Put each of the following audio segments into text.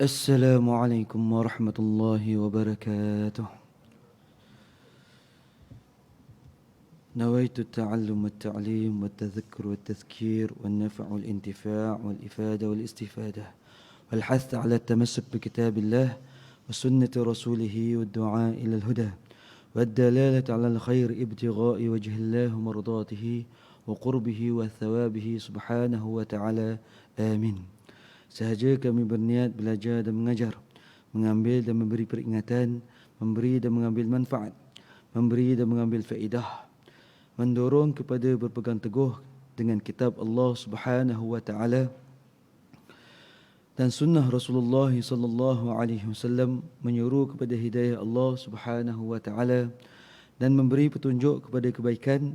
السلام عليكم ورحمة الله وبركاته. نويت التعلم والتعليم والتذكر والتذكير والنفع والانتفاع والإفادة والاستفادة والحث على التمسك بكتاب الله وسنة رسوله والدعاء إلى الهدى والدلالة على الخير ابتغاء وجه الله ومرضاته وقربه وثوابه سبحانه وتعالى. آمين. Sahaja kami berniat belajar dan mengajar, mengambil dan memberi peringatan, memberi dan mengambil manfaat, memberi dan mengambil faedah, mendorong kepada berpegang teguh dengan kitab Allah Subhanahu wa taala dan sunnah Rasulullah sallallahu alaihi wasallam, menyuruh kepada hidayah Allah Subhanahu wa taala dan memberi petunjuk kepada kebaikan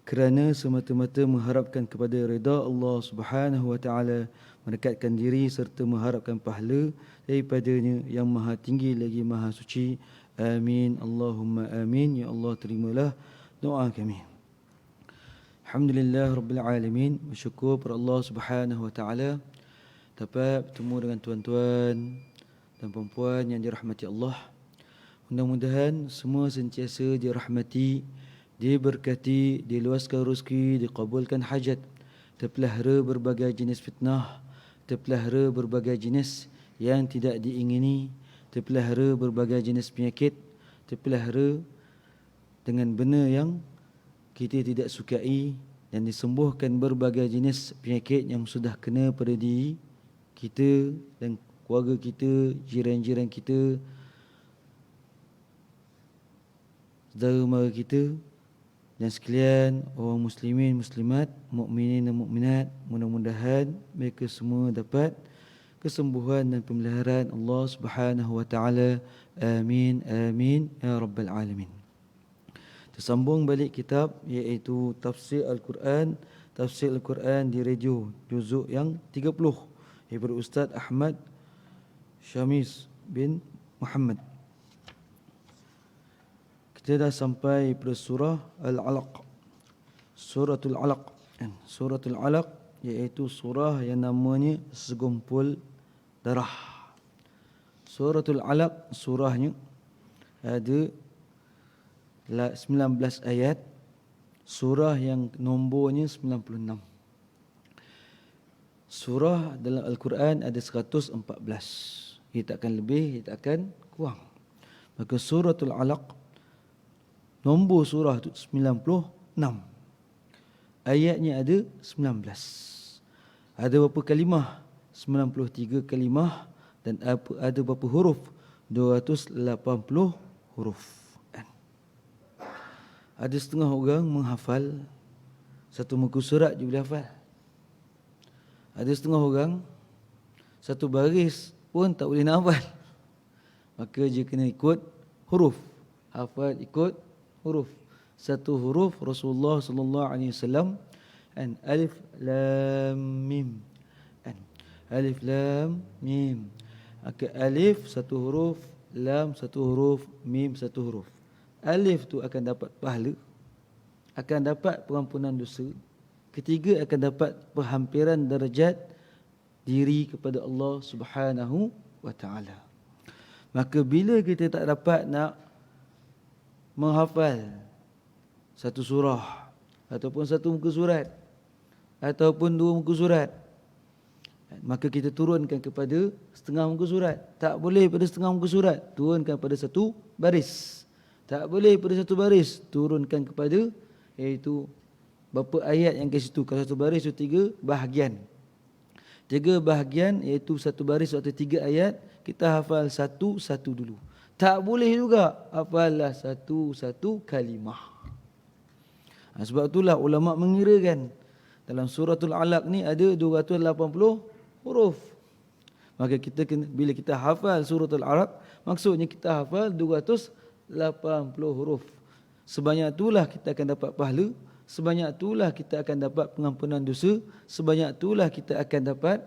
kerana semata-mata mengharapkan kepada redha Allah Subhanahu wa taala, mendekatkan diri serta mengharapkan pahala daripadanya yang maha tinggi lagi maha suci. Amin. Allahumma amin. Ya Allah, terimalah doa kami. Alhamdulillah Rabbil Alamin. Bersyukur kepada Allah Subhanahu wa taala dapat bertemu dengan tuan-tuan dan puan-puan yang dirahmati Allah. Mudah-mudahan semua sentiasa dirahmati, diberkati, diluaskan rezeki, dikabulkan hajat, terpelihara berbagai jenis fitnah, terpelihara berbagai jenis yang tidak diingini, terpelihara berbagai jenis penyakit, terpelihara dengan benda yang kita tidak sukai, dan disembuhkan berbagai jenis penyakit yang sudah kena pada diri kita dan keluarga kita, jiran-jiran kita, saudara mara kita dan sekalian orang muslimin, muslimat, mukminin dan mukminat. Mudah-mudahan mereka semua dapat kesembuhan dan pemeliharaan Allah Subhanahu wa taala. Amin amin ya rabbal alamin. Tersambung balik kitab iaitu Tafsir Al-Quran, Tafsir Al-Quran di radio juzuk yang 30 daripada Ustaz Ahmad Syamis bin Muhammad. Kita dah sampai pada surah Al-Alaq. Suratul Alaq. Suratul Alaq iaitu surah yang namanya segumpul darah. Suratul Alaq, surahnya ada 19 ayat. Surah yang nombornya 96. Surah dalam Al-Quran ada 114. Ia tak akan lebih, ia tak akan kurang. Maka Suratul Alaq, nombor surah itu 96. Ayatnya ada 19. Ada berapa kalimah? 93 kalimah. Dan ada berapa huruf? 280 huruf. Ada setengah orang menghafal satu muka surat dia boleh hafal. Ada setengah orang satu baris pun tak boleh nak hafal. Maka dia kena ikut huruf. Hafal ikut huruf. Satu huruf Rasulullah sallallahu alaihi wasallam, alif lam mim. Alif lam mim. Maka alif satu huruf, lam satu huruf, mim satu huruf. Alif tu akan dapat pahala, akan dapat pengampunan dosa. Ketiga, akan dapat perhampiran darjat diri kepada Allah Subhanahu wa taala. Maka bila kita tak dapat nak menghafal satu surah ataupun satu muka surat ataupun dua muka surat, maka kita turunkan kepada setengah muka surat. Tak boleh pada setengah muka surat, turunkan pada satu baris. Tak boleh pada satu baris, turunkan kepada iaitu berapa ayat yang ke situ. Kalau satu baris itu 3 bahagian. 3 bahagian iaitu satu baris waktu 3 ayat, kita hafal satu-satu dulu. Tak boleh juga hafallah satu-satu kalimah. Sebab itulah ulama mengirakan dalam suratul Alaq ni ada 280 huruf. Maka kita bila kita hafal suratul Alaq, maksudnya kita hafal 280 huruf. Sebanyak itulah kita akan dapat pahala, sebanyak itulah kita akan dapat pengampunan dosa, sebanyak itulah kita akan dapat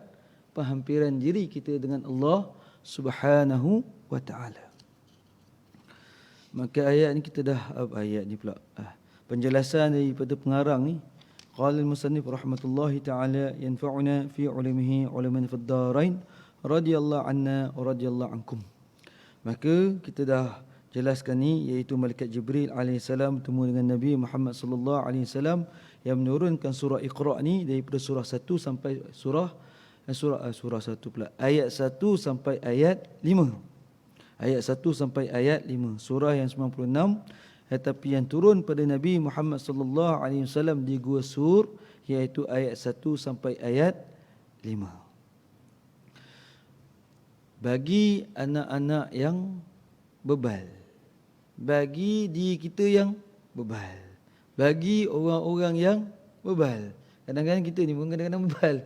penghampiran diri kita dengan Allah Subhanahu wa taala. Maka ayat ni kita dah ayat ni pula. Penjelasan daripada pengarang ni, qala al-musannif rahmatullahi taala yanfa'una fi ulumihi uluman fid darain radhiyallahu anna wa radhiyallahu ankum. Maka kita dah jelaskan ni, iaitu malaikat Jibril alaihissalam bertemu dengan Nabi Muhammad sallallahu alaihi wasallam yang menurunkan surah Iqra ni daripada surah 1 sampai surah 1 pula, ayat 1 sampai ayat 5. Ayat 1 sampai ayat 5. Surah yang 96, tetapi yang turun pada Nabi Muhammad sallallahu alaihi wasallam di Gua Sur, iaitu ayat 1 sampai ayat 5. Bagi anak-anak yang bebal, bagi diri kita yang bebal, bagi orang-orang yang bebal. Kadang-kadang kita ni pun kadang-kadang bebal,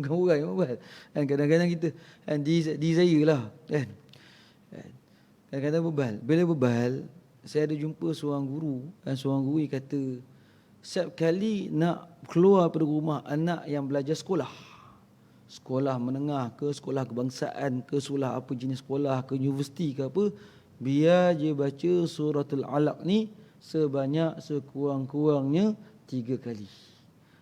bukan orang yang bebal. Dan kadang-kadang kita, dan di saya lah kan, kadang-kadang bebal. Bila bebal, saya ada jumpa seorang guru, dan seorang guru yang kata, setiap kali nak keluar pada rumah anak yang belajar sekolah menengah ke, sekolah kebangsaan ke, sekolah apa jenis sekolah ke, universiti ke apa, biar je baca suratul Alaq ni sekurang-kurangnya 3 kali.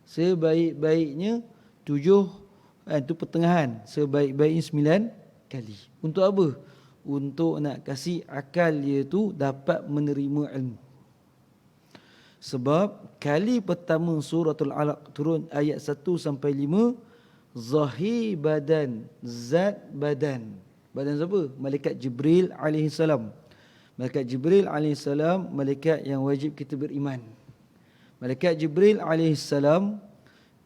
Sebaik-baiknya 7, itu pertengahan, sebaik-baiknya 9 kali. Untuk apa? Untuk nak kasih akal dia tu dapat menerima ilmu. Sebab kali pertama suratul Alaq turun ayat 1 sampai 5, zahir badan, zat badan. Badan siapa? Malaikat Jibril alaihissalam. Malaikat Jibril alaihissalam, malaikat yang wajib kita beriman. Malaikat Jibril alaihissalam,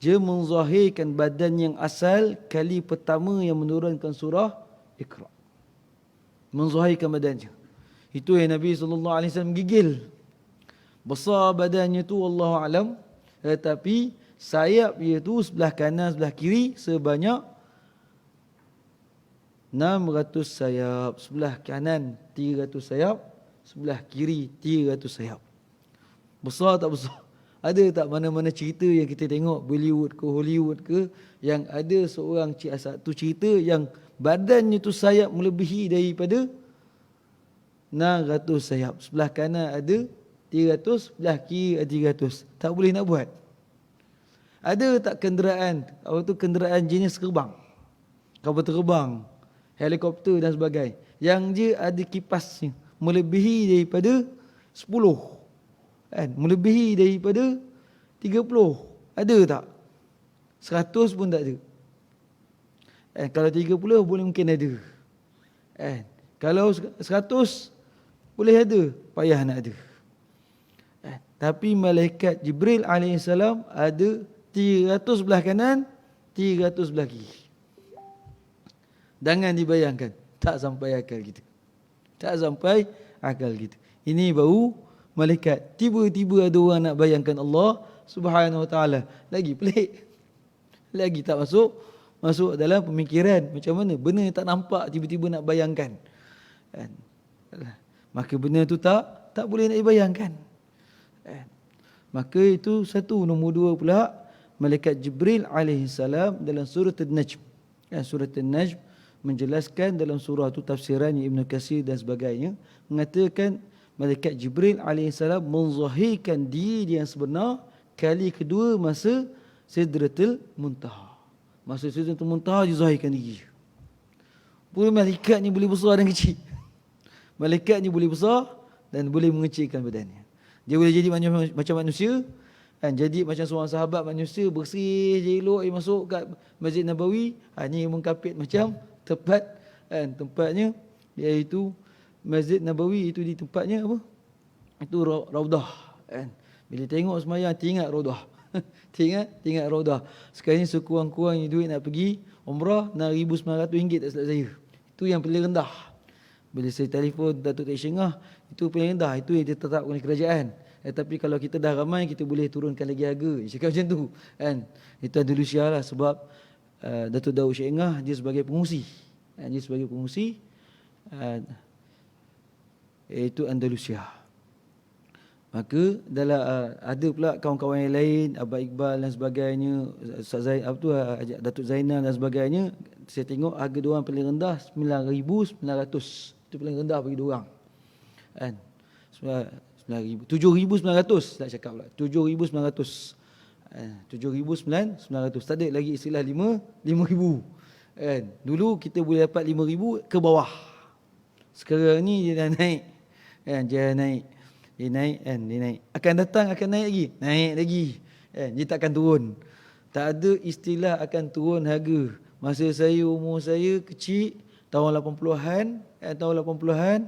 dia menzahirkan badan yang asal kali pertama yang menurunkan surah Iqra. Menzahirkan badannya. Itu yang Nabi SAW gigil. Besar badannya tu wallahu alam, tetapi sayap dia tu sebelah kanan sebelah kiri sebanyak 600 sayap. Sebelah kanan 300 sayap, sebelah kiri 300 sayap. Besar tak besar? Ada tak mana-mana cerita yang kita tengok Bollywood ke Hollywood ke, yang ada seorang satu cerita yang badannya tu sayap melebihi daripada 600 sayap. Sebelah kanan ada 300, sebelah kiri ada 300. Tak boleh nak buat. Ada tak kenderaan, kenderaan jenis terbang, kapal terbang, helikopter dan sebagainya, yang dia ada kipasnya melebihi daripada 10, kan? Melebihi daripada 30. Ada tak? 100 pun tak ada. Kalau 30 boleh mungkin ada. Kalau 100 boleh ada, payah nak ada. Tapi malaikat Jibril alaihissalam ada 300 sebelah kanan, 300 sebelah kiri. Jangan dibayangkan, tak sampai akal kita. Tak sampai akal kita. Ini baru malaikat. Tiba-tiba ada orang nak bayangkan Allah Subhanahu Wa Taala. Lagi pelik. Lagi tak masuk dalam pemikiran. Macam mana? Benda yang tak nampak tiba-tiba nak bayangkan. Maka benda tu tak boleh nak dibayangkan. Maka itu satu. Nombor 2 pula, malaikat Jibril alaihissalam dalam surah An-Najm. Surah An-Najm menjelaskan dalam surah itu tafsiran Ibn Katsir dan sebagainya, mengatakan malaikat Jibril alaihissalam menzahirkan diri yang sebenar kali kedua masa Sidratul Muntaha. Masa Sidratul Muntaha dizahirkan diri. Boleh malaikat ni boleh besar dan kecil. Malaikat ni boleh besar dan boleh mengecilkan badannya. Dia boleh jadi macam manusia, kan? Jadi macam seorang sahabat manusia, bersih je elok, masuk kat Masjid Nabawi, ni mengkapit macam tempat, kan? Tempatnya iaitu Masjid Nabawi, itu di tempatnya apa? Itu Raudah, kan? Bila tengok semayang teringat Raudah. teringat Raudah. Sekarang ni sekurang-kurangnya duit nak pergi umrah RM6,900 tak silap saya. Itu yang paling rendah. Bila saya telefon Datuk Tek Syengah, itu paling rendah, itu yang ditetapkan oleh kerajaan. Tapi kalau kita dah ramai, kita boleh turunkan lagi harga. Cakap macam tu, kan? Itu Andalusia lah, sebab Datuk Daud Syengah dia sebagai pengungsi. Dia sebagai pengungsi, iaitu Andalusia. Maka dalam ada pula kawan-kawan yang lain, Abang Iqbal dan sebagainya, Ustaz Datuk Zainal dan sebagainya, saya tengok harga diorang paling rendah 9,900. Itu paling rendah bagi diorang. Kan? 7,900 tak cakap pula. 7,900. 7,900. Tak ada lagi istilah 5,000. Kan? Dulu kita boleh dapat 5,000 ke bawah. Sekarang ni dia dah naik. Kan? Dia naik. Dia naik kan, dia naik. Akan datang akan naik lagi. Naik lagi. Kan? Dia takkan turun. Tak ada istilah akan turun harga. Masa saya, umur saya kecil, tahun 80-an, tahun 80-an,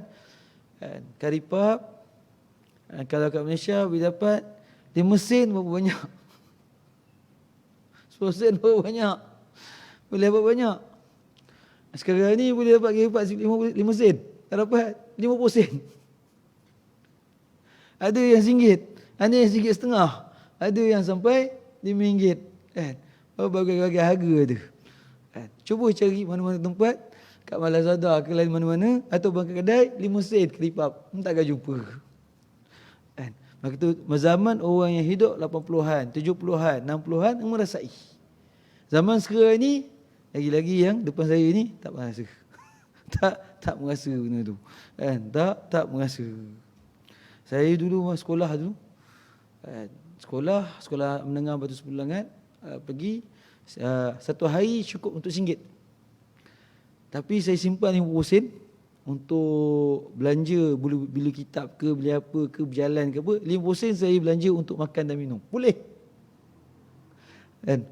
kan, karipap, kalau kat Malaysia boleh dapat 5 sen berapa banyak? 10 sen berapa banyak? Boleh dapat banyak. Sekarang ni boleh dapat karipap 5 sen. Tak dapat 50 sen. Ada yang RM1, ada yang RM1.50, ada yang sampai RM5. Kan? Berbagai-bagai harga ada. Kan? Cuba cari mana-mana tempat kat Malazada ke lain mana-mana atau bangkai kedai 5 sen keripap. Takkan jumpa. Kan? Maka tu zaman orang yang hidup 80-an, 70-an, 60-an merasai. Zaman sekarang ni lagi-lagi yang depan saya ni tak merasa. tak merasa benda tu. Kan? Tak merasa. Saya dulu sekolah dulu. Sekolah menengah Batu Sebelangat, pergi satu hari cukup untuk RM1. Tapi saya simpan 50 sen untuk belanja beli kitab ke, beli apa ke, berjalan ke apa. 50 sen saya belanja untuk makan dan minum. Boleh. Kan?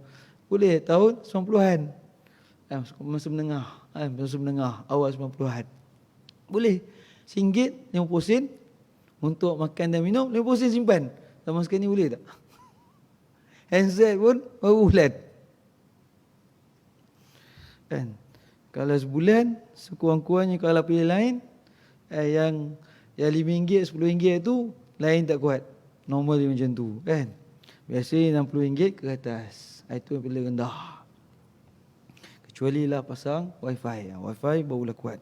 Boleh tahun 90-an. Masa menengah, awal 90-an. Boleh. RM1, 50 sen untuk makan dan minum, 50 sen simpan. Zaman sekarang ni boleh tak? Handset pun baru bulan. Kan? Kalau sebulan, sekurang-kurangnya kalau pilih lain, yang RM5, RM10 tu, lain tak kuat. Normal dia macam tu. Kan? Biasanya RM60 ke atas. Itu yang paling rendah. Kecuali lah pasang wifi. Wifi barulah kuat.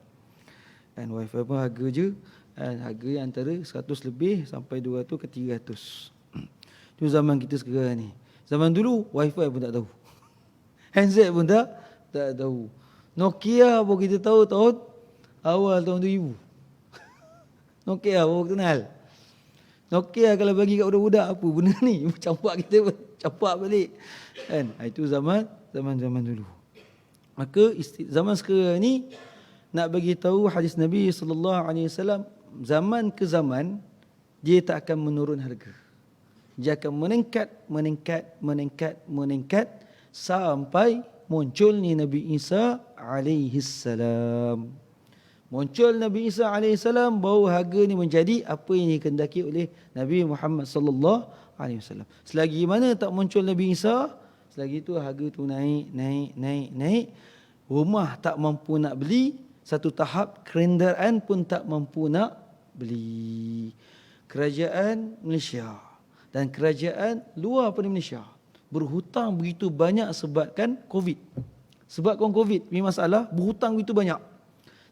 Dan wifi pun harga je. Harga antara 100 lebih sampai 200 ke 300. Itu zaman kita sekarang ni. Zaman dulu wifi pun tak tahu. Handset pun tak tahu. Nokia pun kita tahu tahun awal tahun 2000. Nokia baru kenal. Nokia kalau bagi kat budak-budak apa benda ni? Campak kita campak balik. Kan? Itu zaman dulu. Maka zaman sekarang ni nak bagi tahu hadis Nabi SAW, zaman ke zaman dia tak akan menurun harga. Dia akan meningkat sampai munculnya Nabi Isa alaihissalam. Muncul Nabi Isa alaihissalam baru harga ni menjadi apa yang dikehendaki oleh Nabi Muhammad sallallahu alaihi wasallam. Selagi mana tak muncul Nabi Isa, selagi itu harga tu naik. Rumah tak mampu nak beli, satu tahap kenderaan pun tak mampu nak beli. Kerajaan Malaysia dan kerajaan luar pada Malaysia berhutang begitu banyak sebabkan COVID. Sebabkan COVID ni masalah, berhutang begitu banyak.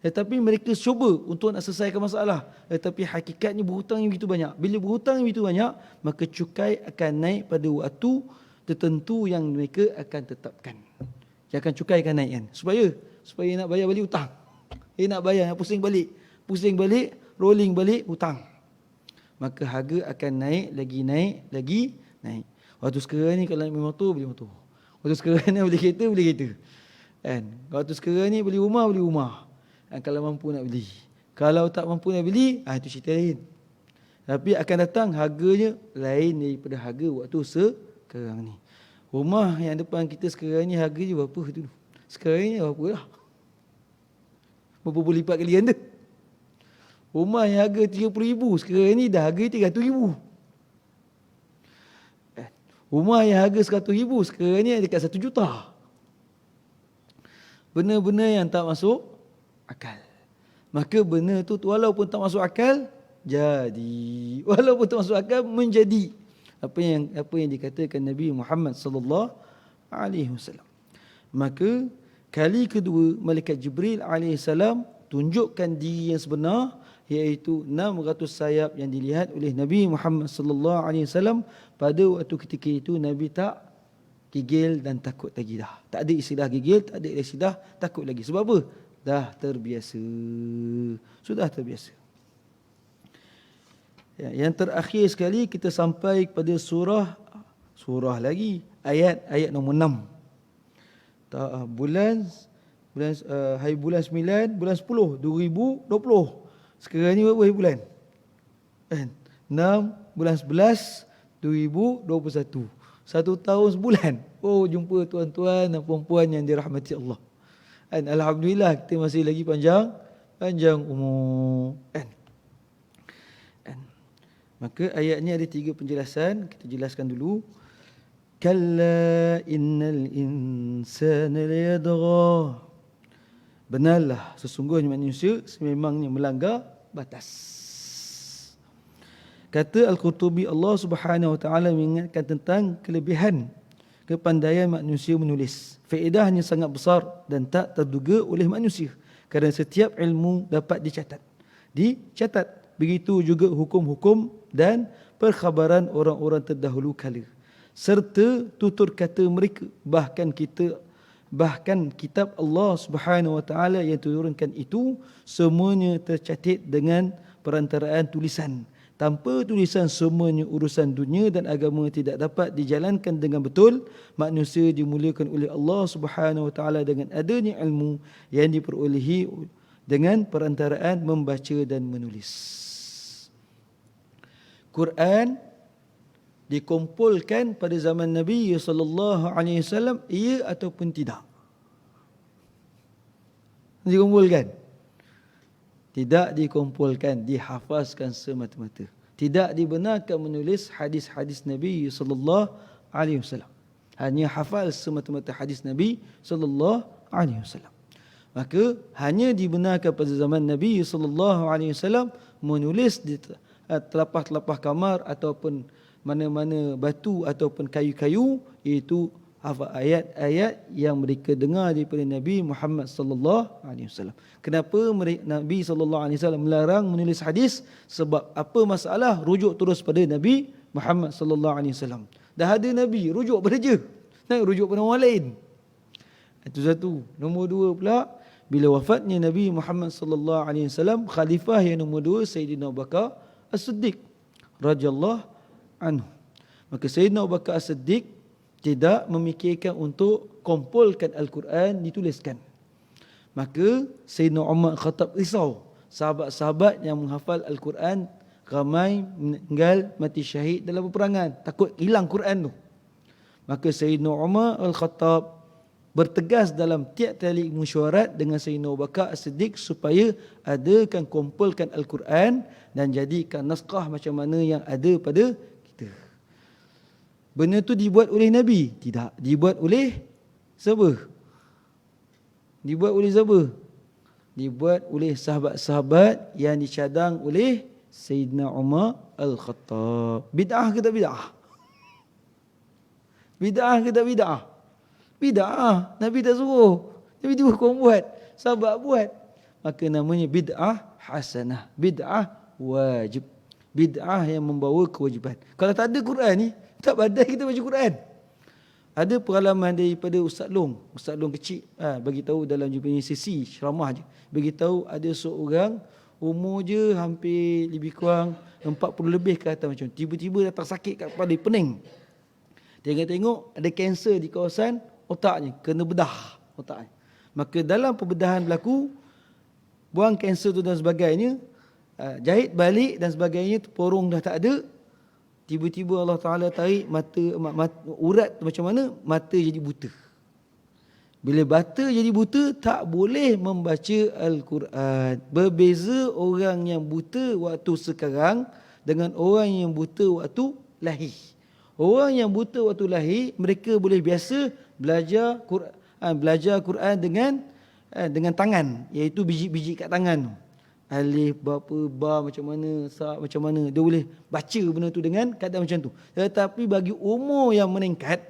Tetapi mereka cuba untuk nak selesaikan masalah. Tetapi hakikatnya berhutang begitu banyak. Bila berhutang begitu banyak, maka cukai akan naik pada waktu tertentu yang mereka akan tetapkan. Dia akan cukai akan naik kan. Supaya nak bayar balik hutang. Nak bayar, nak pusing balik, rolling balik hutang. Maka harga akan naik. Waktu sekarang ni kalau nak beli motor, beli motor. Waktu sekarang ni beli kereta. Kan? Waktu sekarang ni beli rumah. Kalau mampu nak beli. Kalau tak mampu nak beli, itu cerita lain. Tapi akan datang harganya lain daripada harga waktu sekarang ni. Rumah yang depan kita sekarang ni harganya berapa dulu? Sekarang ni berapa lah? Berapa lipat kali ganda? Rumah yang harga RM30,000 sekarang ni dah harga RM300,000. Rumah yang harga RM100,000 sekarang ni dekat RM1 juta. Benda-benda yang tak masuk akal. Maka benda tu walaupun tak masuk akal, jadi. Walaupun tak masuk akal, menjadi. Apa yang dikatakan Nabi Muhammad sallallahu alaihi wasallam. Maka kali kedua malaikat Jibril alaihi salam tunjukkan diri yang sebenar, iaitu 600 sayap yang dilihat oleh Nabi Muhammad sallallahu alaihi wasallam. Pada waktu ketika itu Nabi tak gigil dan takut lagi dah. Tak ada istilah gigil, tak ada istilah takut lagi. Sebab apa? Dah terbiasa. Sudah terbiasa. Yang terakhir sekali kita sampai kepada surah lagi, ayat nombor 6. Bulan hari bulan 9, bulan 10, 2020. Sekarang ni berapa hari bulan? Kan? 6, bulan 11, 2021. 1 tahun sebulan. Oh, jumpa tuan-tuan dan puan-puan yang dirahmati Allah. Kan? Alhamdulillah kita masih lagi panjang umur. Kan? Maka ayat ni ada 3 penjelasan. Kita jelaskan dulu. Kalla innal insana layadgha. Benarlah sesungguhnya manusia sememangnya melanggar batas. Kata Al-Qurtubi, Allah Subhanahu Wa Taala mengingatkan tentang kelebihan kepandaian manusia menulis. Faedahnya sangat besar dan tak terduga oleh manusia kerana setiap ilmu dapat dicatat. Begitu juga hukum-hukum dan perkhabaran orang-orang terdahulu kala serta tutur kata mereka, bahkan kitab Allah Subhanahu Wa Taala yang turunkan itu semuanya tercatat dengan perantaraan tulisan. Tanpa tulisan semuanya urusan dunia dan agama tidak dapat dijalankan dengan betul. Manusia dimuliakan oleh Allah Subhanahu Wa Taala dengan adanya ilmu yang diperolehi dengan perantaraan membaca dan menulis. Quran dikumpulkan pada zaman Nabi sallallahu alaihi wasallam, iya ataupun tidak? Dikumpulkan? Tidak dikumpulkan, dihafazkan semata-mata. Tidak dibenarkan menulis hadis-hadis Nabi sallallahu alaihi wasallam. Hanya hafal semata-mata hadis Nabi sallallahu alaihi wasallam. Maka hanya dibenarkan pada zaman Nabi sallallahu alaihi wasallam menulis di telapah-telapah kamar ataupun mana-mana batu ataupun kayu-kayu, iaitu ayat-ayat yang mereka dengar daripada Nabi Muhammad sallallahu alaihi wasallam. Kenapa Nabi sallallahu alaihi wasallam melarang menulis hadis? Sebab apa masalah? Rujuk terus pada Nabi Muhammad sallallahu alaihi wasallam. Dah ada Nabi, rujuk pada dia. Nak rujuk pada orang lain. Itu satu. Nombor 2 pula, bila wafatnya Nabi Muhammad sallallahu alaihi wasallam, khalifah yang nombor 2 Sayyidina Abu Bakar As-Siddiq radhiyallahu anhu. Maka Sayyidina Abu Bakar As-Siddiq tidak memikirkan untuk kumpulkan Al-Quran dituliskan. Maka Sayyidina Umar Khattab risau. Sahabat-sahabat yang menghafal Al-Quran ramai meninggal mati syahid dalam peperangan. Takut hilang Quran tu. Maka Sayyidina Umar Al-Khattab bertegas dalam tiap-tiap kali mesyuarat dengan Sayyidina Abu Bakar As-Siddiq supaya adakan kumpulkan Al-Quran dan jadikan naskah macam mana yang ada pada kita. Benda tu dibuat oleh Nabi? Tidak. Dibuat oleh siapa? Dibuat oleh sahabat-sahabat yang dicadang oleh Sayyidina Umar Al-Khattab. Bid'ah ke tak bid'ah? Bid'ah ke tak bid'ah? Bid'ah. Nabi tak suruh. Nabi tu kau buat. Sahabat buat. Maka namanya bid'ah hasanah. Bid'ah wajib. Bid'ah yang membawa kewajiban. Kalau tak ada Quran ni, tak pandai kita baca Quran. Ada pengalaman daripada Ustaz Long. Ustaz Long kecil. Bagi tahu dalam jumpa sesi ceramah je. Bagi tahu ada seorang umur je hampir lebih kurang 40 lebih ke atas macam. Tiba-tiba datang sakit kat kepala, pening. Tengok-tengok ada kanser di kawasan otaknya, kena bedah otaknya. Maka dalam pembedahan berlaku, buang kanser tu dan sebagainya, jahit balik dan sebagainya, porong dah tak ada. Tiba-tiba Allah Ta'ala tarik mata urat macam mana, mata jadi buta. Bila mata jadi buta, tak boleh membaca Al-Quran. Berbeza orang yang buta waktu sekarang dengan orang yang buta waktu lahir. Orang yang buta waktu lahir, mereka boleh biasa belajar Quran dengan tangan, iaitu biji-biji kat tangan. Alif, berapa, ba, macam mana, sa, macam mana. Dia boleh baca benda tu dengan keadaan macam tu. Tetapi bagi umur yang meningkat,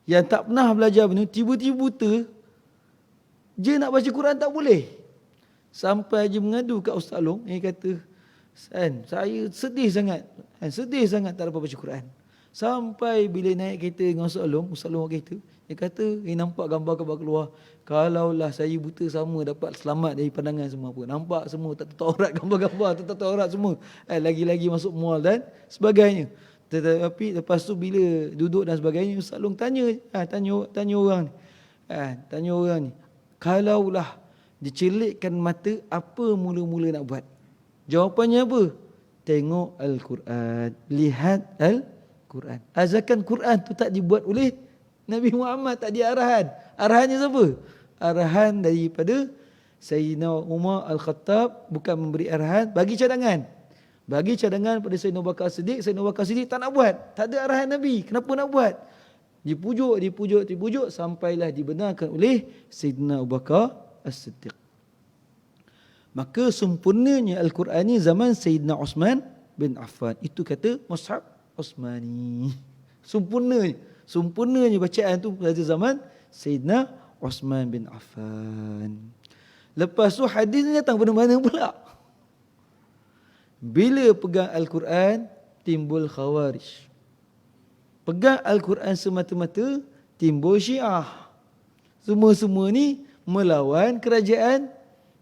yang tak pernah belajar benda, tiba-tiba buta, dia nak baca Quran tak boleh. Sampai dia mengadu kat Ustaz Long, dia kata, saya sedih sangat tak dapat baca Quran. Sampai bila naik kereta dengan Ustaz Long kereta, dia kata, nampak gambar-gambar keluar. Kalaulah saya buta sama dapat selamat dari pandangan semua apa. Nampak semua tak aurat, gambar-gambar tak aurat semua. Lagi-lagi masuk mall dan sebagainya. Tetapi lepas tu bila duduk dan sebagainya, Ustaz Long tanya orang ni. Kalaulah dicelikkan mata, apa mula-mula nak buat? Jawapannya apa? Tengok Al-Quran, lihat Al-Quran. Asalkan Quran tu tak dibuat oleh Nabi Muhammad, tak dia arahan. Arahannya siapa? Arahan daripada Sayyidina Umar Al-Khattab, bukan memberi arahan, bagi cadangan. Bagi cadangan pada Sayyidina Abu Bakar Siddiq. Sayyidina Abu Bakar Siddiq tak nak buat. Tak ada arahan Nabi. Kenapa nak buat? Dipujuk sampailah dibenarkan oleh Sayyidina Abu Bakar As-Siddiq. Maka sempurnanya Al-Quran ni zaman Sayyidina Uthman bin Affan. Itu kata Mushaf Uthmani. Sempurnanya bacaan tu pada zaman Sayyidina Uthman bin Affan. Lepas tu hadis ni datang pada mana pula? Bila pegang Al-Quran, timbul Khawarij. Pegang Al-Quran semata-mata, timbul Syiah. Semua-semua ni melawan kerajaan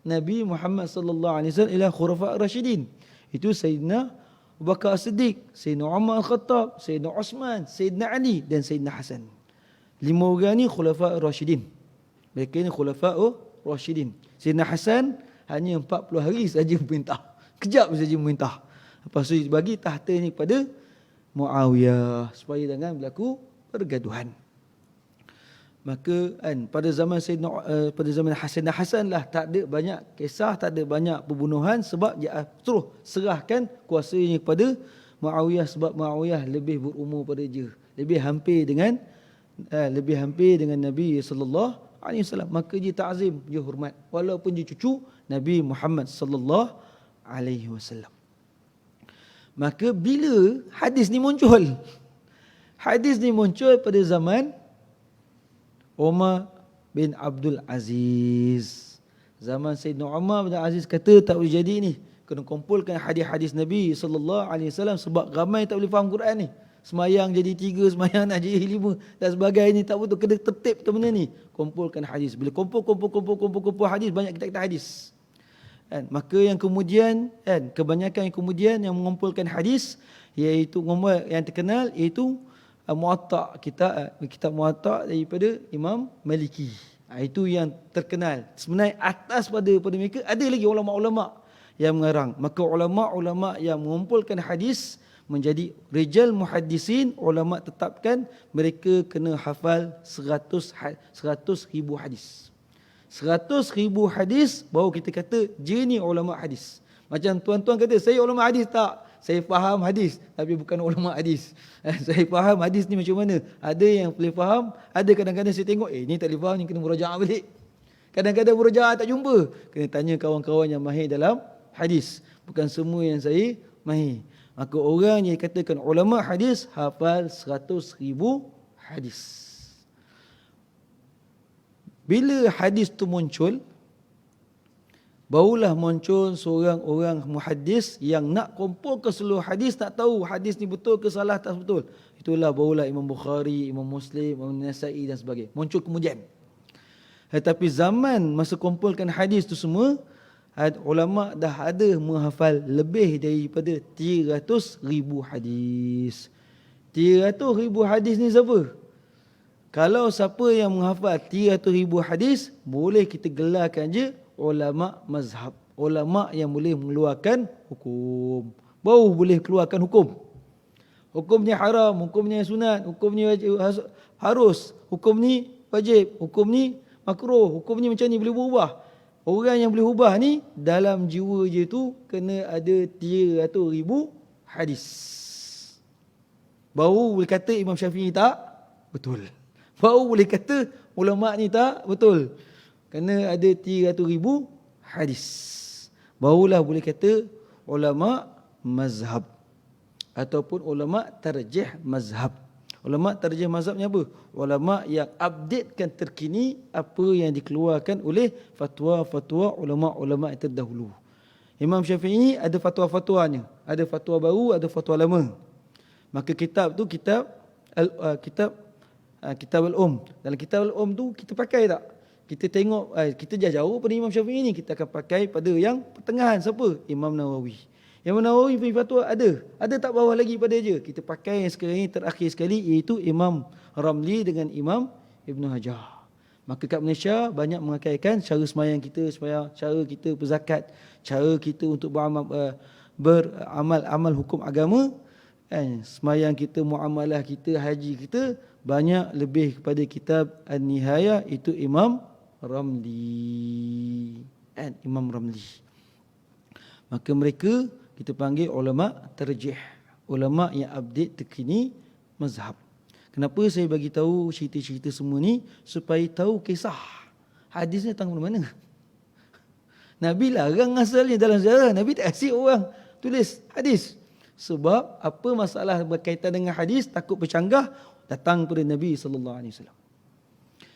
Nabi Muhammad sallallahu alaihi wasallam ila khulafa ar-rasyidin. Itu Sayyidina Abu Bakar As-Siddiq, Sayyidina Umar Al-Khattab, Sayyidina Uthman, Sayyidina Ali dan Sayyidina Hasan. 5 orang ni khulafa ar-rasyidin. Mereka ni khulafa ar-rasyidin. Sayyidina Hasan hanya 40 hari saja memerintah. Kejap saja memerintah. Lepas tu bagi tahta ni kepada Muawiyah supaya jangan berlaku pergaduhan. Maka pada zaman pada zaman Hasan lah tak ada banyak kisah, tak ada banyak pembunuhan sebab dia terus serahkan kuasanya kepada Muawiyah, sebab Muawiyah lebih berumur pada dia, lebih hampir dengan Nabi sallallahu alaihi wasallam. Maka dia ta'zim, dia hormat walaupun dia cucu Nabi Muhammad sallallahu alaihi wasallam. Maka bila hadis ni muncul? Hadis ni muncul pada zaman Umar bin Abdul Aziz. Zaman Sayyidina Umar bin Abdul Aziz kata tak boleh jadi ni. Kena kumpulkan hadis-hadis Nabi sallallahu alaihi wasallam sebab ramai tak boleh faham Quran ni. Semayang jadi 3, semayang nak jadi 5 dan sebagainya, tak betul, kena tertib tu benda ni. Kumpulkan hadis. Bila kumpul hadis, banyak kitab-kitab hadis. Maka yang kemudian kebanyakan yang kemudian yang mengumpulkan hadis iaitu yang terkenal iaitu Muwatta, kitab Muwatta daripada Imam Maliki. Itu yang terkenal. Sebenarnya atas pada mereka ada lagi ulama-ulama yang mengarang. Maka ulama-ulama yang mengumpulkan hadis menjadi rijal muhaddisin, ulama tetapkan mereka kena hafal 100,000 hadis. 100,000 hadis baru kita kata dia ni ulama hadis. Macam tuan-tuan kata saya ulama hadis, tak. Saya faham hadis tapi bukan ulama hadis. Saya faham hadis ni macam mana. Ada yang boleh faham, ada kadang-kadang saya tengok ni tak boleh faham, ni kena murajaah balik. Kadang-kadang murajaah tak jumpa, kena tanya kawan-kawan yang mahir dalam hadis. Bukan semua yang saya mahir. Maka orang yang dikatakan ulama hadis hafal 100,000 hadis. Bila hadis tu muncul, barulah muncul seorang orang muhaddis yang nak kumpul ke seluruh hadis, nak tahu hadis ni betul ke salah, tak betul. Itulah barulah Imam Bukhari, Imam Muslim, Imam Nasa'i dan sebagainya. Muncul kemudian. Tetapi zaman masa kumpulkan hadis tu semua, ulama dah ada menghafal lebih daripada 300,000 hadis. 300,000 hadis ni siapa? Kalau siapa yang menghafal 300,000 hadis, boleh kita gelarkan je ulama mazhab. Ulama yang boleh mengeluarkan hukum. Baru boleh keluarkan hukum. Hukumnya haram, hukumnya sunat, hukumnya harus, hukum ni wajib, hukum ni makruh, hukum ni macam ni, boleh berubah. Orang yang boleh ubah ni dalam jiwa je tu kena ada 300,000 hadis. Baru boleh kata Imam Syafi'i tak betul. Baru boleh kata ulama ni tak betul. Kena ada 300,000 hadis. Barulah boleh kata ulama mazhab ataupun ulama tarjih mazhab. Ulama tarjih mazhabnya apa? Ulama yang updatekan terkini apa yang dikeluarkan oleh fatwa-fatwa ulama-ulama yang terdahulu. Imam Syafi'i ada fatwa-fatwanya. Ada fatwa baru, ada fatwa lama. Maka kitab tu kitab Al-Um. Dalam kitab Al-Um tu kita pakai tak? Kita tengok, kita jauh pada Imam Syafi'i ni, kita akan pakai pada yang pertengahan. Siapa? Imam Nawawi. Imam Nawawi punya fatwa ada tak bawah lagi pada dia. Kita pakai yang sekarang ni terakhir sekali, iaitu Imam Ramli dengan Imam Ibn Hajar. Maka kat Malaysia banyak mengakaikan cara sembahyang kita, cara kita berzakat, cara kita untuk beramal hukum agama, kan? Sembahyang kita, muamalah kita, haji kita banyak lebih kepada kitab An-Nihayah, itu Imam Ramli. Kan? Imam Ramli. Maka mereka kita panggil ulama tarjih, ulama yang update terkini mazhab. Kenapa saya bagi tahu cerita-cerita semua ni? Supaya tahu kisah hadisnya datang dari mana. Nabi larang asalnya dalam sejarah. Nabi tak kasih orang tulis hadis. Sebab apa masalah berkaitan dengan hadis, takut bercanggah, datang pada Nabi SAW.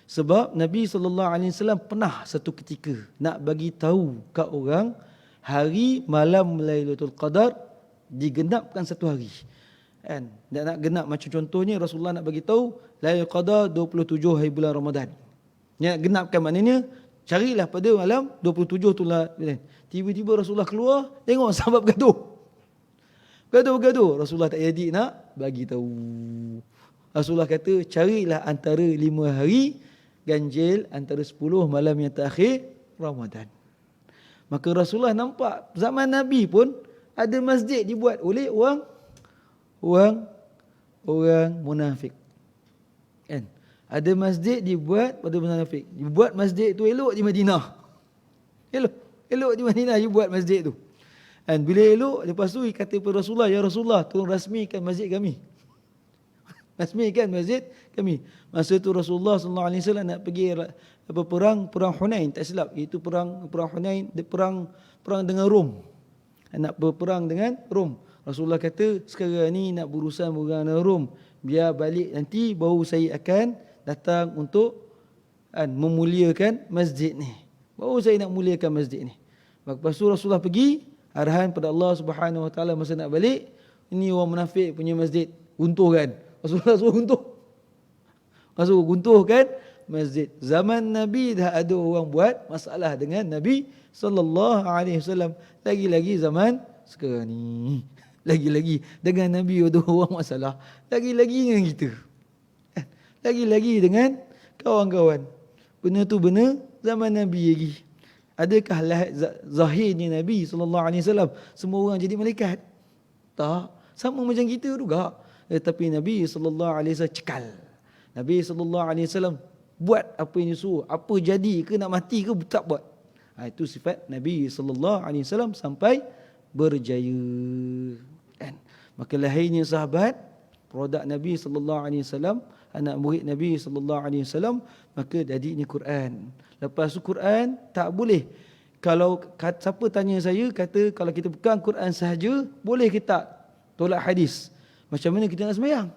Sebab Nabi SAW pernah satu ketika nak bagi tahu kat orang hari malam Lailatul Qadar digenapkan satu hari. Kan? Dan nak genap macam contohnya Rasulullah nak bagi tahu Lailatul Qadar 27 hari bulan Ramadan. Nak genapkan maknanya carilah pada malam 27 tu lah. Tiba-tiba Rasulullah keluar, tengok sahabat bergaduh. Gaduh-gaduh. Rasulullah tak jadi nak bagi tahu. Rasulullah kata carilah antara 5 hari ganjil, antara 10 malam yang terakhir Ramadan. Maka Rasulullah nampak zaman Nabi pun ada masjid dibuat oleh orang munafik. Kan? Ada masjid dibuat pada munafik. Dibuat masjid tu elok di Madinah. Elok di Madinah dibuat masjid tu. Dan bila elok, lepas tu dia kata kepada Rasulullah, ya Rasulullah, tolong rasmikan masjid kami. Rasmikan masjid kami. Masa tu Rasulullah SAW nak pergi perang Hunain, tak silap. Itu perang Hunain, perang dengan Rom. Nak berperang dengan Rom. Rasulullah kata, sekarang ni nak berurusan dengan Rom. Biar balik nanti, baru saya akan datang untuk memuliakan masjid ni. Baru saya nak muliakan masjid ni. Lepas tu Rasulullah pergi, arahan pada Allah Subhanahu Wa Taala masa nak balik, ini orang munafik punya masjid, runtuhkan. Rasulullah suruh runtuhkan masjid. Zaman Nabi dah ada orang buat masalah dengan Nabi SAW. Lagi-lagi zaman sekarang ni. Lagi-lagi dengan Nabi ada orang masalah. Lagi-lagi dengan kita. Lagi-lagi dengan kawan-kawan. Benda tu benda zaman Nabi lagi. Adakah zahirnya Nabi SAW semua orang jadi malaikat? Tak. Sama macam kita juga. Tetapi Nabi SAW cekal. Nabi SAW buat apa yang dia suruh. Apa jadi ke, nak mati ke, tak buat. Itu sifat Nabi SAW sampai berjaya. Kan? Maka lahirnya sahabat, produk Nabi SAW, anak murid Nabi SAW, maka jadinya Quran. Lepas tu Quran tak boleh. Kalau siapa tanya saya, kata kalau kita pegang Quran sahaja, boleh ke tak tolak hadis? Macam mana kita nak sembahyang?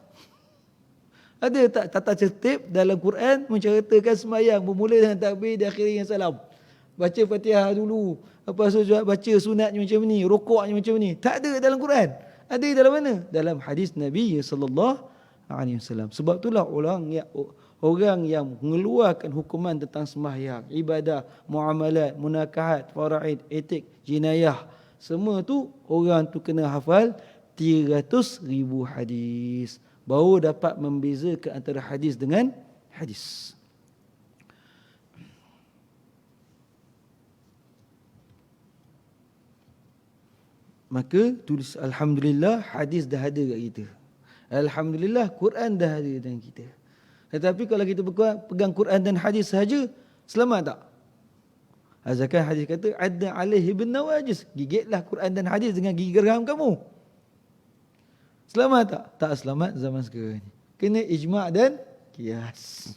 Ada tak tata tertib dalam Quran menceritakan sembahyang bermula dengan takbir dan akhir dengan salam? Baca Fatihah dulu, lepas tu baca sunatnya macam ni, rukuknya macam ni. Tak ada dalam Quran. Ada dalam mana? Dalam hadis Nabi SAW. Sebab itulah orang yang mengeluarkan hukuman tentang sembahyang, ibadah, muamalat, munakahat, faraid, etik, jinayah, semua tu orang tu kena hafal 300,000 hadis. Baru dapat membezakan antara hadis dengan hadis. Maka tulis Alhamdulillah, hadis dah ada kat kita. Alhamdulillah, Quran dah ada dengan kita. Tetapi kalau kita pegang Quran dan hadis sahaja, selamat tak? Asalkan hadis kata, adda alaihi bin nawajis. Gigitlah Quran dan hadis dengan gigi geram kamu. Selamat tak? Tak selamat zaman sekarang ni. Kena ijma' dan qiyas.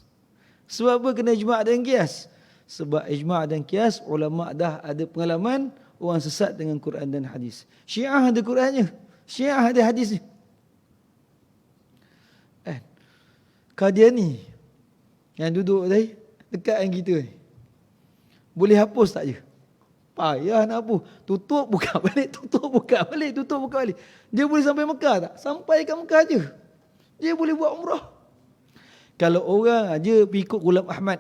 Sebab apa kena ijma' dan qiyas? Sebab ijma' dan qiyas, ulama' dah ada pengalaman orang sesat dengan Quran dan hadis. Syiah ada Qurannya, Syiah ada hadisnya. Qadiani yang duduk tadi dekat dengan kita ni, boleh hapus tak je? Payah nak hapus. Tutup, buka balik, tutup, buka balik, tutup, buka balik. Dia boleh sampai Mekah tak? Sampai kat Mekah je. Dia boleh buat umrah. Kalau orang aja pergi ikut Ghulam Ahmad,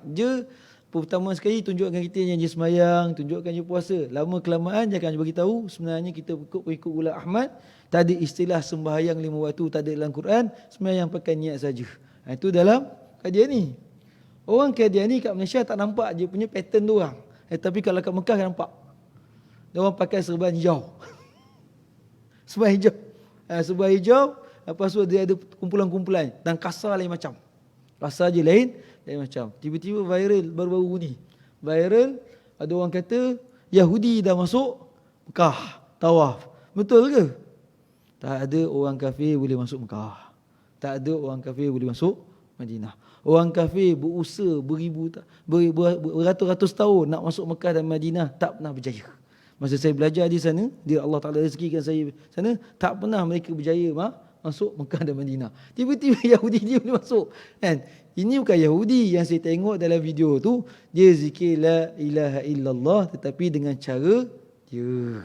je pertama sekali tunjukkan kita janji sembahyang, tunjukkan je puasa. Lama kelamaan dia akan bagi tahu sebenarnya kita ikut Ghulam Ahmad, tak ada istilah sembahyang 5 waktu, tak ada dalam Quran, sembahyang pakai niat saja. Itu dalam Qadiani. Orang Qadiani kat Malaysia tak nampak dia punya pattern tu orang. Tapi kalau kat Mekah nampak. Dia orang pakai serban hijau. Serban hijau. Serban hijau, lepas tu dia ada kumpulan-kumpulan dan kasar lain macam. Kasar je lain macam. Tiba-tiba viral baru-baru ni. Viral, ada orang kata Yahudi dah masuk Mekah, tawaf. Betul ke? Tak ada orang kafir boleh masuk Mekah. Tak ada orang kafir boleh masuk Madinah. Orang kafir berusaha beratus-ratus tahun nak masuk Mekah dan Madinah, tak pernah berjaya. Masa saya belajar di sana, dia Allah Ta'ala rezekikan saya sana, tak pernah mereka berjaya masuk Mekah dan Madinah. Tiba-tiba Yahudi dia boleh masuk. Kan? Ini bukan Yahudi yang saya tengok dalam video tu, dia zikir la ilaha illallah tetapi dengan cara dia.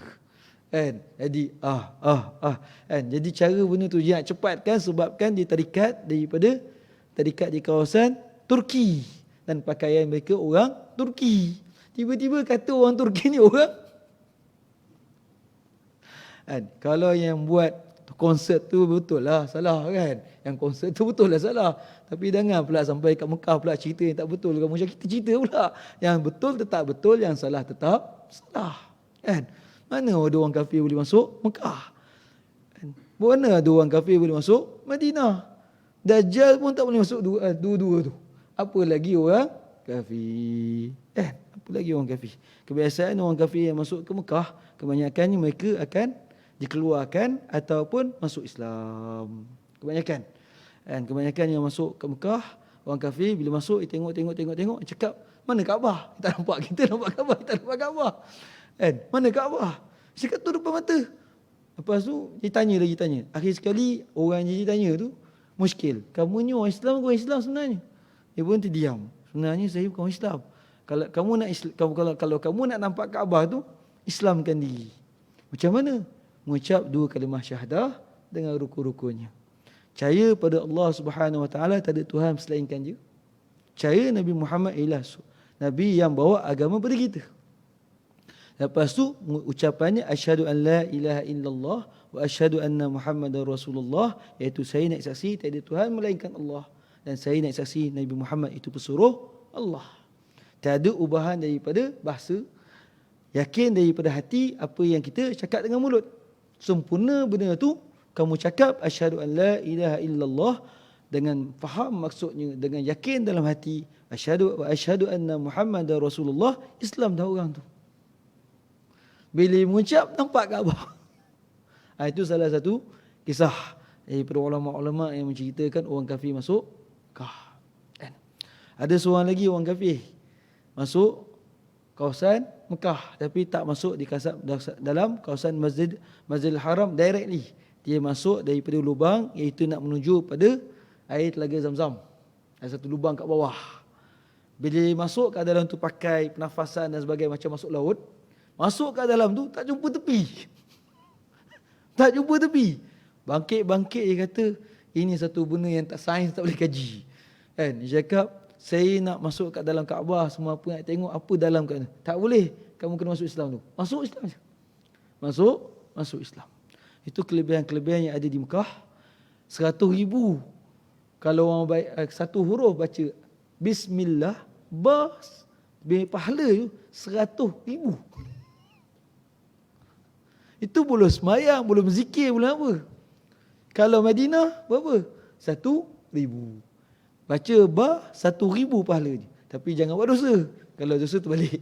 Kan? Jadi kan? Jadi cara benda tu dia nak cepatkan sebabkan dia tarikat di kawasan Turki dan pakaian mereka orang Turki. Tiba-tiba kata orang Turki ni orang kan? Kalau yang buat konsert tu betul lah salah kan. Yang konsert tu betul lah salah. Tapi jangan pula sampai kat Mekah pula cerita yang tak betul. Macam kita cerita pula. Yang betul tetap betul, yang salah tetap salah. Kan? Mana ada orang kafir boleh masuk Mekah? Kan? Mana ada orang kafir boleh masuk Madinah? Dajjal pun tak boleh masuk dua-dua tu. Apa lagi orang kafir? Apa lagi orang kafir? Kebiasaan orang kafir yang masuk ke Mekah, kebanyakannya mereka akan dikeluarkan ataupun masuk Islam. Kebanyakan. Dan kebanyakan yang masuk ke Mekah, orang kafir bila masuk dia tengok, cakap, mana Kaabah? Kita nampak Kaabah, kita nampak Kaabah. Kan? Mana Kaabah? Cakap tu depan mata. Lepas tu dia tanya. Akhir sekali orang yang dia tanya tu muskil. Kamu ni orang Islam ke orang Islam sebenarnya? Dia pun terdiam. Sebenarnya saya bukan orang Islam. Kalau kamu nak nampak Kaabah tu, Islamkan diri. Macam mana? Mengucap 2 kalimah syahadah dengan rukun-rukunnya. Percaya pada Allah Subhanahu Wa Taala tak ada Tuhan selainkan Dia. Percaya Nabi Muhammad ialah Nabi yang bawa agama pada kita. Lepas tu ucapannya asyhadu an la ilaha illallah wa asyhadu anna Muhammadar Rasulullah, iaitu saya nak saksi tak ada Tuhan melainkan Allah dan saya nak saksi Nabi Muhammad itu pesuruh Allah. Tak ada ubahan daripada bahasa, yakin daripada hati apa yang kita cakap dengan mulut. Sempurna benda tu kamu cakap asyhadu an la ilaha illallah dengan faham maksudnya, dengan yakin dalam hati asyhadu anna Muhammadar Rasulullah, Islam dah orang tu. Bila mengucap nampak Kaabah. Itu salah satu kisah daripada ulama-ulama yang menceritakan orang kafir masuk Mekah. Ada seorang lagi orang kafir masuk kawasan Mekah tapi tak masuk di dalam kawasan Masjidil Haram directly. Dia masuk daripada lubang iaitu nak menuju pada air telaga Zamzam. Ada satu lubang kat bawah. Bila masuk kat dalam tu pakai pernafasan dan sebagainya macam masuk laut. Masuk kat dalam tu tak jumpa tepi. Tak jumpa tepi. Bangkit-bangkit dia kata ini satu benda yang sains tak boleh kaji. Kan? Dia cakap saya nak masuk kat dalam Kaabah, semua apa nak tengok apa dalam kat sana. Tak boleh. Kamu kena masuk Islam tu. Masuk Islam je. Masuk Islam. Itu kelebihan-kelebihan yang ada di Mekah. 100,000. Kalau orang baik, satu huruf baca Bismillah, pahala tu 100,000. Itu belum semayang, belum zikir, belum apa. Kalau Madinah, berapa? 1,000. Baca 1,000 pahala je. Tapi jangan buat dosa. Kalau dosa terbalik.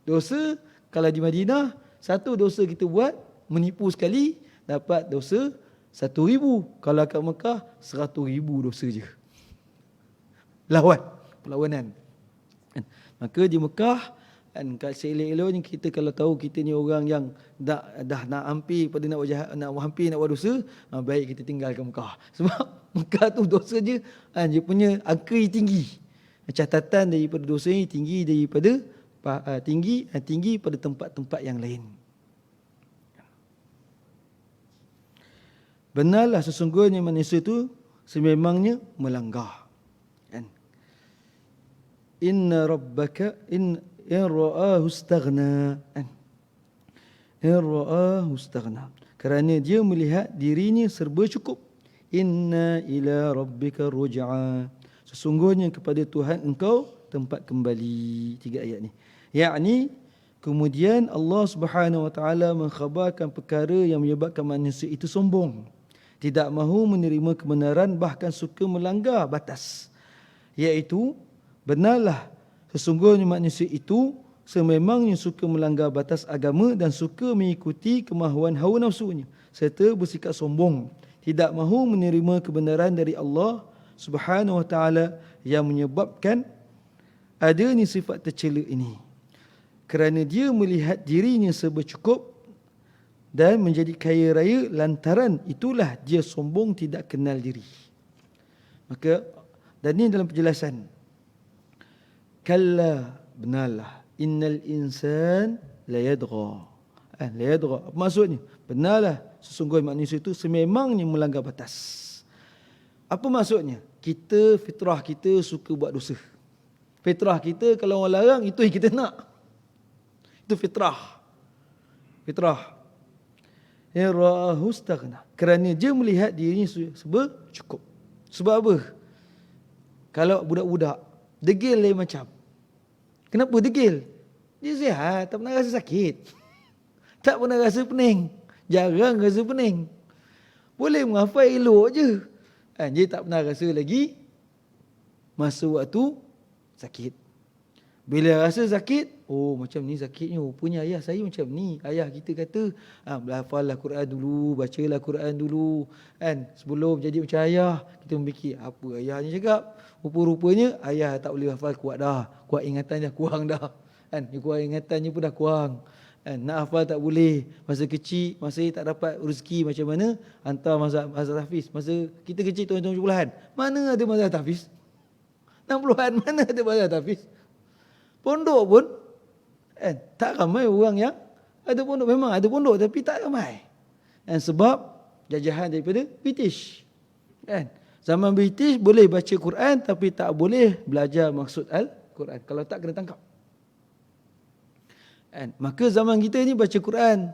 Dosa, kalau di Madinah, satu dosa kita buat, menipu sekali, dapat dosa 1,000. Kalau kat Mekah, 100,000 dosa je. Perlawanan. Maka di Mekah, kan, seelok-eloknya kita kalau tahu kita ni orang yang dah nak hampir pada nak buat dosa, baik kita tinggalkan Mekah. Sebab Mekah tu dosa je, dia punya angka tinggi. Catatan daripada dosa ni tinggi daripada tinggi pada tempat-tempat yang lain. Benarlah sesungguhnya manusia tu sememangnya melanggar. Kan? Inna rabbaka in ra'ahu istaghna. In ra'ahu istaghna. Kerana dia melihat dirinya serba cukup. Inna ila rabbika ruj'a. Sesungguhnya kepada Tuhan engkau tempat kembali. 3 ayat ni. Yakni kemudian Allah Subhanahu wa taala mengkhabarkan perkara yang menyebabkan manusia itu sombong, tidak mahu menerima kebenaran, bahkan suka melanggar batas. Iaitu benarlah sesungguhnya manusia itu sememangnya suka melanggar batas agama dan suka mengikuti kemahuan hawa nafsunya serta bersikap sombong, tidak mahu menerima kebenaran dari Allah Subhanahu wa taala yang menyebabkan adanya sifat tercela ini. Kerana dia melihat dirinya serba cukup dan menjadi kaya raya, lantaran itulah dia sombong, tidak kenal diri. Maka dan ini dalam penjelasan. Kalla, benarlah, innal insan la yadgha. La yadgha. Apa maksudnya? Benarlah sesungguhnya manusia itu sememangnya melanggar batas. Apa maksudnya? Kita, fitrah kita suka buat dosa. Fitrah kita kalau orang larang, itu yang kita nak. Itu fitrah. Fitrah. Ya ra'ahu istaghna. Kerana dia melihat dirinya serba cukup. Sebab apa? Kalau budak-budak, degil lain macam. Kenapa degil? Dia sihat, tak pernah rasa sakit. Tak pernah rasa pening. Jarang rasa pening. Boleh menghafal elok je. Dia tak pernah rasa lagi masa waktu sakit. Bila rasa sakit, oh macam ni sakitnya, rupanya ayah saya macam ni. Ayah kita kata, hafallah Quran dulu, bacalah Quran dulu. Sebelum jadi macam ayah, kita memikir, apa ayah ni cakap? Rupa-rupanya ayah tak boleh hafal kuat dah. Kuat ingatan dah kurang dah. Kuat ingatannya pun dah kurang. Nak hafal tak boleh. Masa kecil, masa tak dapat rezeki macam mana, hantar mazhab tahfiz. Masa kita kecil tahun 70-an, mana ada mazhab tahfiz? 60-an, mana ada mazhab tahfiz? Pondok pun tak ramai orang yang ada pondok. Memang ada pondok tapi tak ramai. Sebab jajahan daripada British. Zaman British boleh baca Quran tapi tak boleh belajar maksud Al-Quran. Kalau tak kena tangkap. Maka zaman kita ni baca Quran,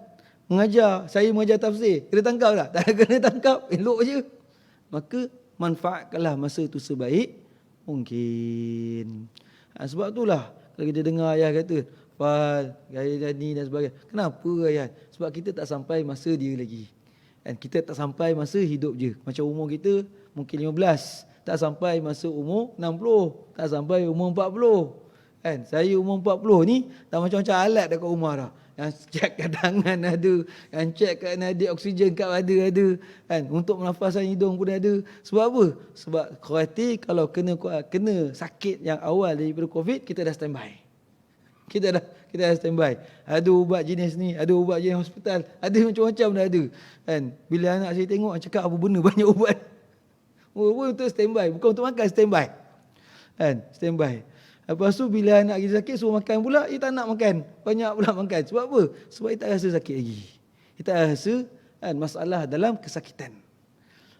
mengajar, saya mengajar tafsir, kena tangkap tak? Tak kena tangkap, elok je. Maka manfaatkanlah masa itu sebaik mungkin. Sebab itulah kalau kita dengar ayah kata, Fal, gaya ni dan sebagainya. Kenapa ayah? Sebab kita tak sampai masa dia lagi. Kita tak sampai masa hidup je. Macam umur kita mungkin 15, tak sampai masa umur 60, tak sampai umur 40. Saya umur 40 ni dah macam-macam alat dekat rumah dah. Yang cek kat tangan ada, yang cek kat nadi oksigen kat badan ada, untuk pernafasan hidung pun ada. Sebab apa? Sebab khawatir kalau kena sakit yang awal daripada COVID, kita dah standby. Kita dah standby. Ada ubat jenis ni, ada ubat jenis hospital, ada macam-macam dah ada. Bila anak saya tengok, cakap apa benda banyak ubat. Untuk standby, bukan untuk makan, standby. Standby. Lepas tu bila anak kita sakit suruh makan pula, dia tak nak makan. Banyak pula makan. Sebab apa? Sebab dia tak rasa sakit lagi. Dia tak rasa masalah dalam kesakitan.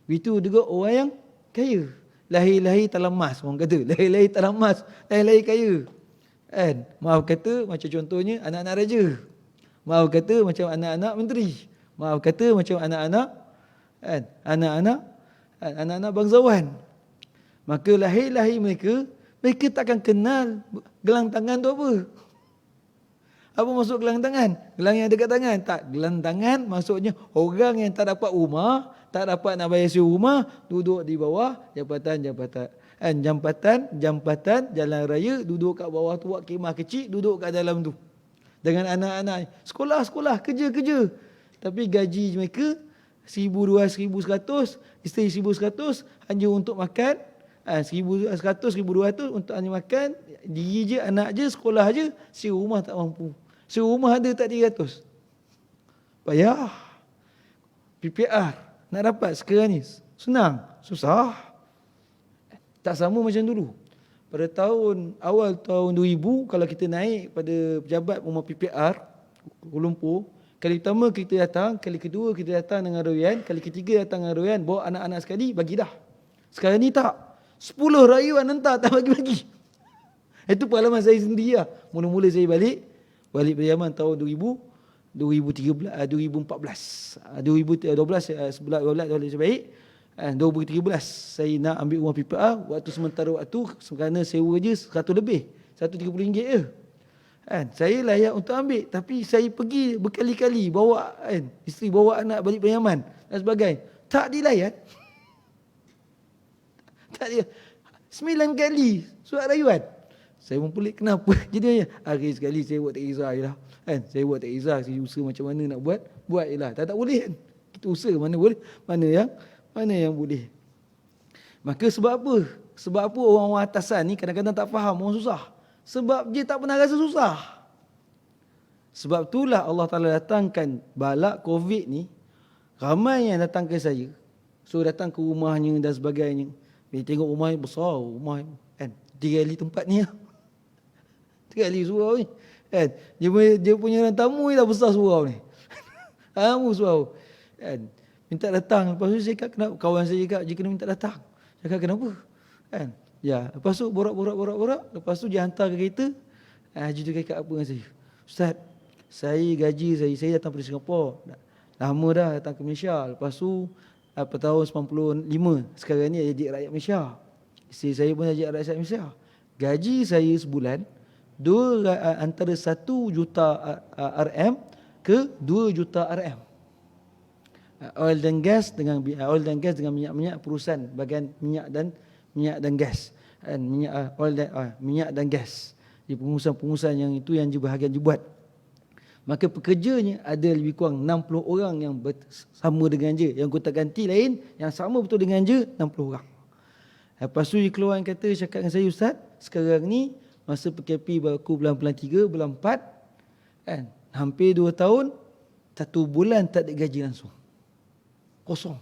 Begitu juga orang yang kaya. Lahir-lahir tak lemas, orang kata. Lahir-lahir tak lemas, lahir-lahir kaya. Maaf kata macam contohnya anak-anak raja. Maaf kata macam anak-anak menteri. Maaf kata macam anak-anak anak-anak bangsawan. Maka lahir-lahir mereka takkan kenal gelang tangan tu apa. Apa maksud gelang tangan? Gelang yang ada kat tangan. Tak, gelang tangan maksudnya orang yang tak dapat rumah, tak dapat nak bayar sewa rumah, duduk di bawah jambatan-jambatan. Jambatan jalan raya, duduk kat bawah tu buat kemah kecil, duduk kat dalam tu. Dengan anak-anak. Sekolah, kerja. Tapi gaji mereka 1,200, 1,100, isteri 1,100 hanya untuk makan. 1,100, 1,200 untuk hanya makan, diri je, anak je, sekolah je, sewa rumah tak mampu. Sewa rumah ada tak 300. Payah. PPR nak dapat sekarang ni senang, susah. Tak sama macam dulu. Pada awal tahun 2000, kalau kita naik pada pejabat rumah PPR Kuala Lumpur, kali pertama kita datang, kali kedua kita datang dengan royan, kali ketiga datang dengan royan, bawa anak-anak sekali, bagi dah. Sekarang ni tak. 10 rayuan hantar, tak bagi-bagi. Itu pengalaman saya sendiri lah. Mula-mula saya balik dari Yaman tahun 2014, 2012, 12 sebelah saya balik. 2013 saya nak ambil rumah PPA, waktu sementara waktu kerana sewa je 100 lebih, 130 ringgit je. Saya layak untuk ambil, tapi saya pergi berkali-kali bawa isteri bawa anak balik Pariaman dan sebagainya. Tak dilayan. Tak dia 9 kali surat rayuan. Saya pun pelik kenapa. Jadi hari sekali saya buat tak kisah je lah. Saya buat tak kisah, saya usaha macam mana nak buat je lah. Tak boleh kan. Kita usaha mana boleh, mana yang boleh. Maka sebab apa? Sebab apa orang-orang atasan ni kadang-kadang tak faham orang susah? Sebab dia tak pernah rasa susah. Sebab itulah Allah Ta'ala datangkan balak COVID ni, ramai yang datang ke saya. So datang ke rumahnya dan sebagainya. Dia tengok rumah besar, rumah kan. 3 kali tempat ni lah. 3 kali surau ni. Kan. Dia punya tamu ni dah besar surau ni. Tamu surau. Kan. Minta datang. Lepas tu saya cakap, kenapa? Kawan saya cakap, dia kena minta datang. Cakap kenapa? Kan. Ya, lepas tu borak. Lepas tu dia hantar ke kereta. Haji tu cakap apa dengan saya? Ustaz, saya gaji saya datang dari Singapura. Lama dah datang ke Malaysia. Lepas tu tahun 95, sekarang ni jadi rakyat Malaysia. Isteri saya pun jadi rakyat Malaysia. Gaji saya sebulan antara 1 juta RM ke 2 juta RM. Oil dan gas dengan minyak perusahaan bahagian minyak dan gas. Minyak dan gas. Di pengurusan yang itu yang bahagian dibuat. Maka pekerjanya ada lebih kurang 60 orang yang sama dengan je. Yang gonta-ganti lain yang sama betul dengan je 60 orang. Lepas tu dia keluar yang kata, cakap dengan saya, Ustaz, sekarang ni masa PKP berlaku bulan 3, bulan 4, kan, hampir 2 tahun, 1 bulan tak ada gaji langsung. Kosong.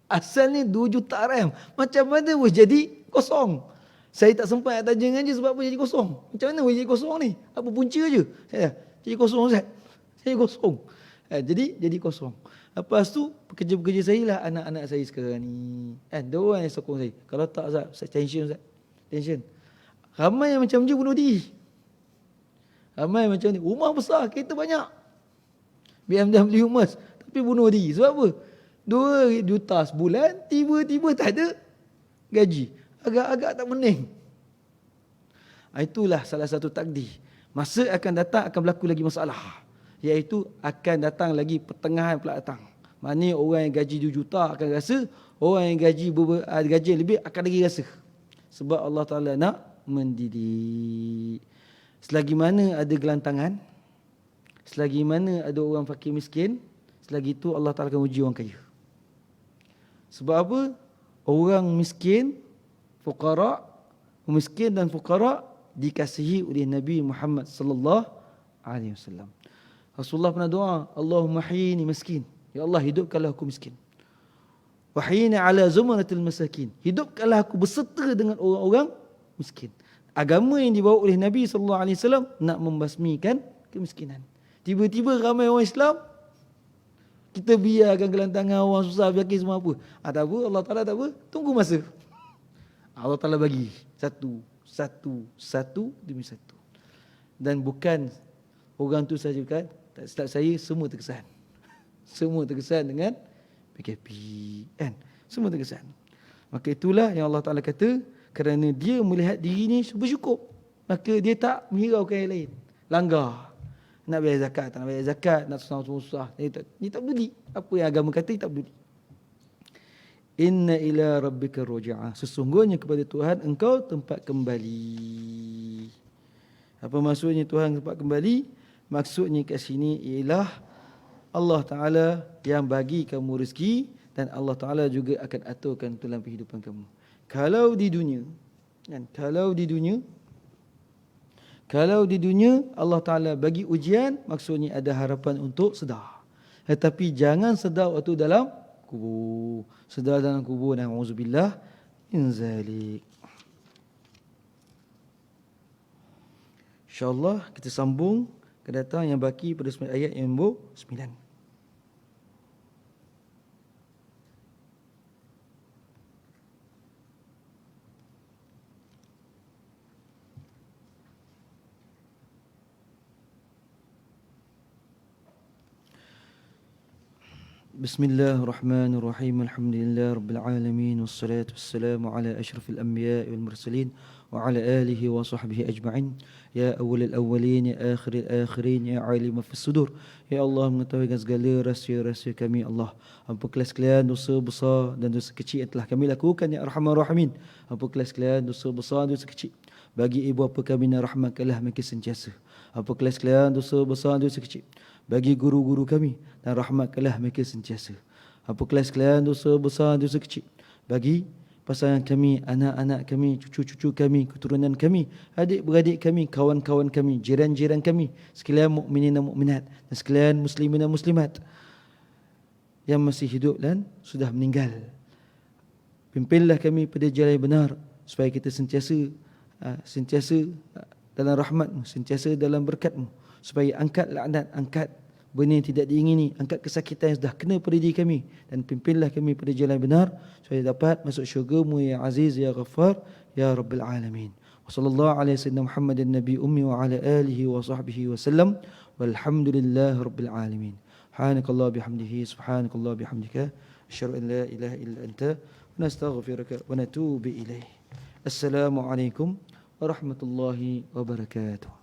Asalnya 2 juta RM. Macam mana boleh jadi kosong? Saya tak sempat nak tanya dengan dia sebab apa jadi kosong. Macam mana boleh jadi kosong ni? Apa punca je? Saya jadi kosong, Ustaz. Jadi kosong. Jadi kosong. Lepas tu pekerja-pekerja saya lah anak-anak saya sekarang ni. Dia orang yang sokong saya. Kalau tak, Ustaz, tension, Ustaz. Tension. Ramai yang macam je bunuh diri. Ramai macam ni. Rumah besar, kereta banyak. BMW emas. Tapi bunuh diri. Sebab apa? 2 juta sebulan, tiba-tiba tak ada gaji. Agak-agak tak pening. Itulah salah satu takdir. Masa akan datang akan berlaku lagi masalah. Iaitu akan datang lagi pertengahan pula datang. Maknanya orang yang gaji 2 juta akan rasa, orang yang gaji yang lebih akan lagi rasa. Sebab Allah Ta'ala nak mendidik. Selagi mana ada gelantangan, selagi mana ada orang fakir miskin, selagi itu Allah Ta'ala akan uji orang kaya. Sebab apa? Orang miskin, miskin dan fuqara dikasihi oleh Nabi Muhammad sallallahu alaihi wasallam. Rasulullah pernah doa, Allahumma hyini miskin. Ya Allah, hidupkanlah aku miskin. Wa hyini ala zumratil masakin. Hidupkanlah aku berserta dengan orang-orang miskin. Agama yang dibawa oleh Nabi sallallahu alaihi wasallam nak membasmikan kemiskinan. Tiba-tiba ramai orang Islam, kita biarkan gelantangan orang susah, biarkan semua apa. Tak apa, Allah Ta'ala tak apa, tunggu masa. Allah Ta'ala bagi satu demi satu. Dan bukan orang tu saja kan, tak saya semua terkesan. Semua terkesan dengan PKP. Kan? Semua terkesan. Maka itulah yang Allah Ta'ala kata, kerana dia melihat diri ni bersyukur, maka dia tak menghiraukan yang lain. Langgar. Nak bayar zakat, tak nak bayar zakat, nak susah-susah. Dia tak peduli. Apa yang agama kata, dia tak peduli. Inna ila rabbika ruja'ah. Sesungguhnya kepada Tuhan engkau tempat kembali. Apa maksudnya Tuhan tempat kembali? Maksudnya kat sini ialah Allah Ta'ala yang bagi kamu rezeki dan Allah Ta'ala juga akan aturkan dalam kehidupan kamu. Kalau di dunia Allah Ta'ala bagi ujian, maksudnya ada harapan untuk sedar. Tetapi jangan sedar waktu dalam kubur. Sedar dalam kubur, na'udzubillah min zalik. InsyaAllah kita sambung ke datang yang baki pada ayat yang nombor 9. Bismillahirrahmanirrahim. Alhamdulillah Rabbil Alamin. Wassalatu wassalamu ala ashrafil anbiya wal mursalin wa ala alihi wa sahbihi ajma'in. Ya awwalil awwalin, ya akhiril akhirin, ya alim fis sudur. Ya Allah, mengetahui segala rahsia-rahsia kami. Allah, ampunkanlah sekalian dosa besar dan dosa kecil yang telah kami lakukan, ya Arhamar Rahimin. Ampunkanlah sekalian dosa besar dan dosa kecil. Bagi ibu bapa kami, rahmatkanlah mereka sentiasa. Ampunkanlah sekalian dosa besar dan dosa kecil. Bagi guru-guru kami, dan rahmatkanlah mereka sentiasa. Ampunkanlah sekalian dosa besar dan dosa kecil. Bagi pasangan kami, anak-anak kami, cucu-cucu kami, keturunan kami, adik-beradik kami, kawan-kawan kami, jiran-jiran kami, sekalian mukminin dan mukminat, dan sekalian muslimin dan muslimat yang masih hidup dan sudah meninggal. Pimpinlah kami pada jalan yang benar, supaya kita sentiasa dalam rahmat-Mu, sentiasa dalam berkat-Mu, supaya angkat laknat, angkat benda yang tidak diingini, angkat kesakitan yang sudah kena pada diri kami, dan pimpinlah kami pada jalan yang benar supaya dapat masuk syurga-Mu ya Aziz ya Ghaffar ya Rabbil Alamin. Wa sallallahu ala sayyidina Muhammadin nabi ummi wa ala alihi wa sahbihi wa sallam, walhamdulillahi rabbil alamin. Subhanakallah bihamdihi, subhanakallah bihamdika, asyhadu an la ilaha illa anta, wa nastaghfiruka wa natubu ilaih. Assalamualaikum warahmatullahi wabarakatuh.